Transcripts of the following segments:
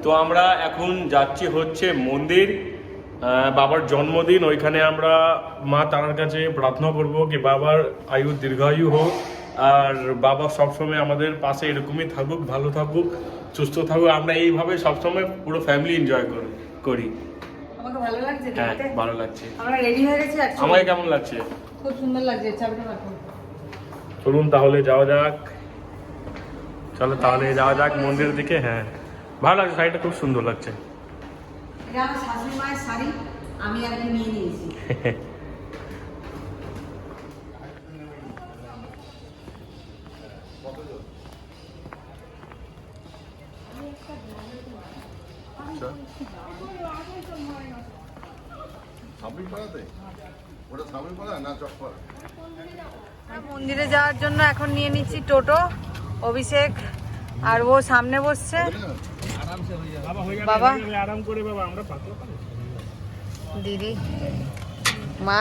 তো আমরা এখন যাচ্ছি হচ্ছে মন্দির, বাবার জন্মদিন, ওইখানে আমরা মা তারার কাছে প্রার্থনা করব কি বাবার আয়ু দীর্ঘায়ু হোক, আর বাবা সবসময় আমাদের পাশে এরকমই থাকুক, ভালো থাকুক, সুস্থ থাকুক। আমরা এইভাবে সবসময় পুরো ফ্যামিলি এনজয় করি। আমাকে ভালো লাগছে, হ্যাঁ ভালো লাগছে। আমরা রেডি হয়ে গেছি। আমাকে কেমন লাগছে? খুব সুন্দর লাগছে। চাবিটা রাখুন। চলুন তাহলে যাওয়া যাক। চলো তাহলে যাওয়া যাক মন্দিরের দিকে। হ্যাঁ ভালো লাগছে, শাড়িটা খুব সুন্দর লাগছে। এটা আমার শাশুড়ি মায়ের শাড়ি, আমি আর কি নিয়ে নিয়েছি। মন্দিরে যাওয়ার জন্য এখন নিয়ে নিচ্ছি টোটো। অভিষেক আর ও সামনে বসছে। বাবা আরাম করে বাবা, আমরা দিদি মা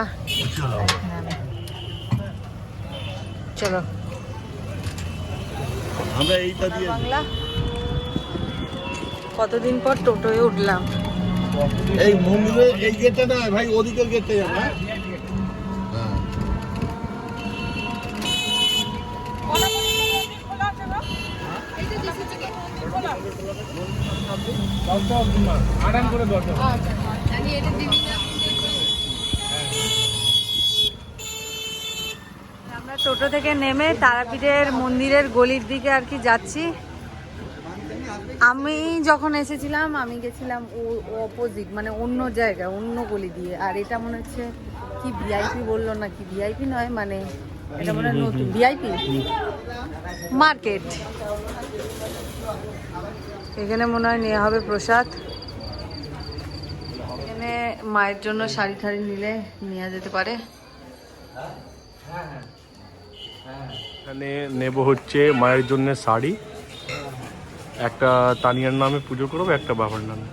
চলো আমরা এইটা দিয়ে বাংলা। কতদিন পর টোটোয় উঠলাম। এই মন্দিরে এই গেটটা না ভাই, ওদিকের গেটটা যাবে। আরাম করে দরকার। আমরা টোটো থেকে নেমে তারাপীঠের মন্দিরের গলির দিকে আর কি যাচ্ছি। আমি যখন এসেছিলাম আমি গেছিলাম অপোজিট, মানে অন্য জায়গা, অন্য গলি দিয়ে। আর এটা মনে হচ্ছে কি ভিআইপি বললো, না কি ভিআইপি নয়, মানে এটা মনে হয় নতুন ভিআইপি মার্কেট। এখানে মনে হয় নেওয়া হবে প্রসাদ। এখানে মায়ের জন্য শাড়ি ঠাড়ি নিলে নেওয়া যেতে পারে। এখানে নেব হচ্ছে মায়ের জন্য শাড়ি, একটা তানিয়ার নামে পুজো করবো, একটা বাবার নামে।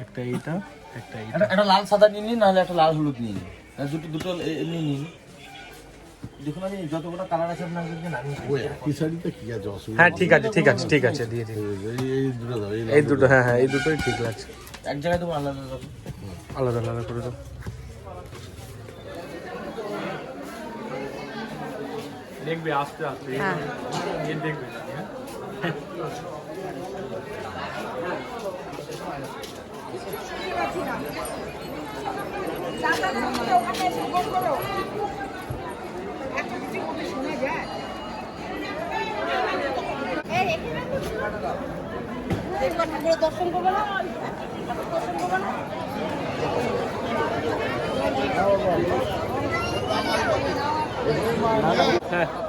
একটা এইটা, একটা এইটা। একটা লাল সাদা নিয়ে নিন, নাহলে একটা লাল হলুদ নিয়ে নিন। দুটো এমনি নিন। দেখুন আমি যতগুলো কালার আছে আপনার কি শাড়িটা কি আছে অসুবিধা? হ্যাঁ ঠিক আছে ঠিক আছে ঠিক আছে, দিয়ে দিন। এই দুটো, হ্যাঁ হ্যাঁ এই দুটোই ঠিক লাগছে। এক জায়গায় দেবো, আলাদা আলাদা আলাদা করে দাও। দেখবে আস্তে আস্তে, দেখবে। দর্শন করবো না,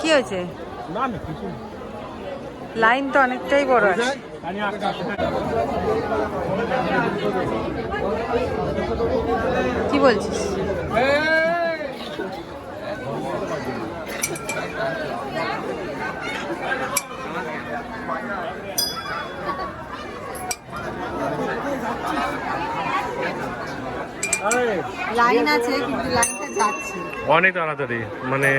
কি হয়েছে? না না কিছু না, লাইন তো অনেকটাই বড় আছে। কি বলছিস? লাইন আছে কিন্তু লাইনটা যাচ্ছে অনেক তাড়াতাড়ি, মানে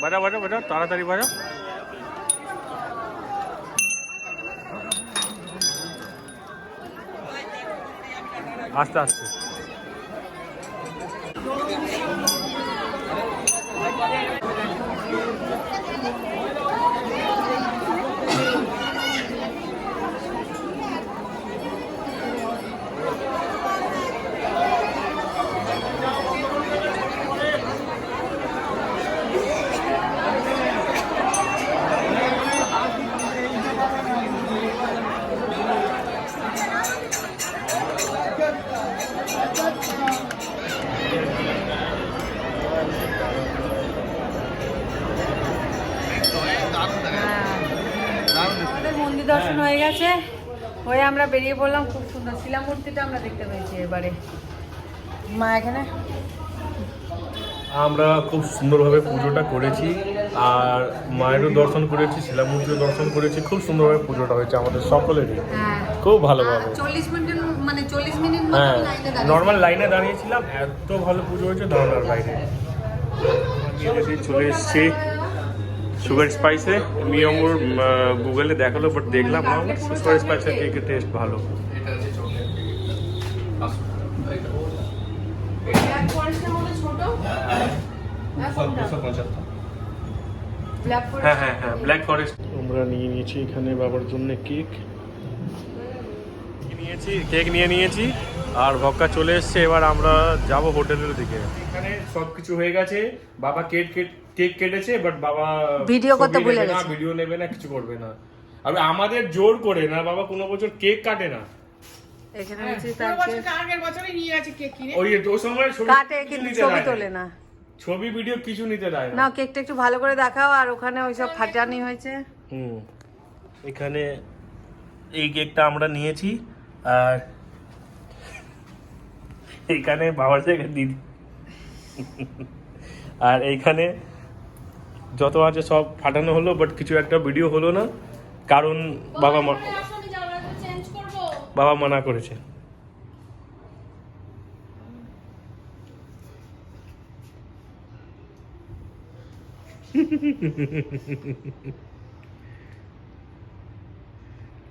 বাজা বাজা বাজা, তাড়াতাড়ি বাজা। আস্তে আস্তে। মন্দির দর্শন হয়ে গেছে, হয়ে আমরা বেরিয়ে পড়লাম। খুব সুন্দর শিলা মূর্তিটা আমরা দেখতে পেয়েছি এবারে। মা এখানে আমরা খুব সুন্দরভাবে পুজোটা করেছি, আর মায়েরও দর্শন করেছি, শিলামূর্তিও দর্শন করেছি। খুব সুন্দরভাবে পুজোটা হয়েছে আমাদের সকলেরই, খুব ভালোভাবে। 40 মিনিট হ্যাঁ, নর্মাল লাইনে দাঁড়িয়েছিলাম, এত ভালো পুজো হয়েছে ধারণার বাইরে। চলে এসেছি সুগার স্পাইসে। মিয়ঙ্গুর গুগলে দেখালো, বাট দেখলাম না। সুগার স্পাইসের কেকের টেস্ট ভালো। হ্যাঁ হ্যাঁ হ্যাঁ, ব্ল্যাক ফরেস্ট। আমরা নিয়ে নিয়েছি এখানে বাবার জন্য কেক নিয়ে নিয়েছি, আর ভক্কা চলে এসছে। এবার আমরা যাব হোটেলের দিকে। এখানে সবকিছু হয়ে গেছে। বাবা কেক কেটেছে, বাট বাবা ভিডিও করতে ভুলে গেছে, ভিডিও নেবে না, কিছু করবে না। আর আমাদের জোর করে না, বাবা কোনো বছর কেক কাটে না। এখানে আগের বছরই নিয়ে আছে কেক কিনে, ওই সময় কাটে কিন্তু ছবি তোলে না, ছবি ভিডিও কিছু নিতে দেয় না। কেকটা একটু ভালো করে দেখাও। আর ওখানে ওইসব ফাটানি হয়েছে। এখানে এই কেকটা আমরা নিয়েছি, আর এইখানে বাবার জায়গায় দিদি, আর এইখানে যত আছে সব ফাটানো হলো, বাট কিছু একটা ভিডিও হলো না, কারণ বাবা মানা করেছে।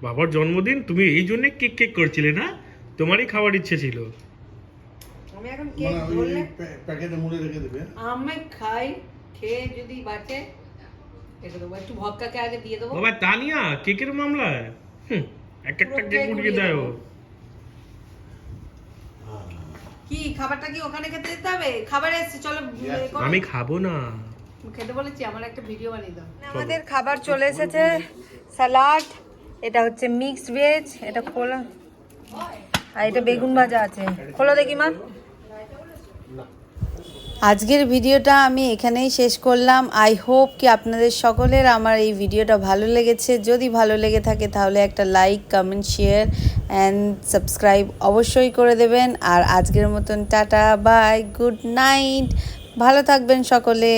বাবার জন্মদিন, তুমি এই জন্য কেক করছিলে না? তোমারই খাওয়ার ইচ্ছে ছিল। আমি এখন কেক বললে প্যাকেটে মুড়ে রেখে দেবে। আমি খাই, খেয়ে যদি বাঁচে রেখে দেবো। একটু ভক্কাকে আগে দিয়ে দেবো। বাবা তানিয়া কেকের মামলায় একটা কেক উঠিয়ে দেয়। কি খাবারটা কি ওখানে খেতে দিতে হবে? খাবার এসেছে, চলো। আমি খাবো না, খেতে বলেছি, আমার একটা ভিডিও বানিয়ে দাও। আমাদের খাবার চলে এসেছে, স্যালাড, এটা হচ্ছে মিক্সড ভেজ, এটা খোলা, আর এটা বেগুন ভাজা আছে। খোলো দেখি মা। আজকের ভিডিওটা আমি এখানেই শেষ করলাম। আই হোপ কি আপনাদের সকলের আমার এই ভিডিওটা ভালো লেগেছে। যদি ভালো লেগে থাকে তাহলে একটা like, comment, share and subscribe অবশ্যই করে দেবেন। আর আজকের মতন টাটা, বাই, গুড নাইট, ভালো থাকবেন সকলে।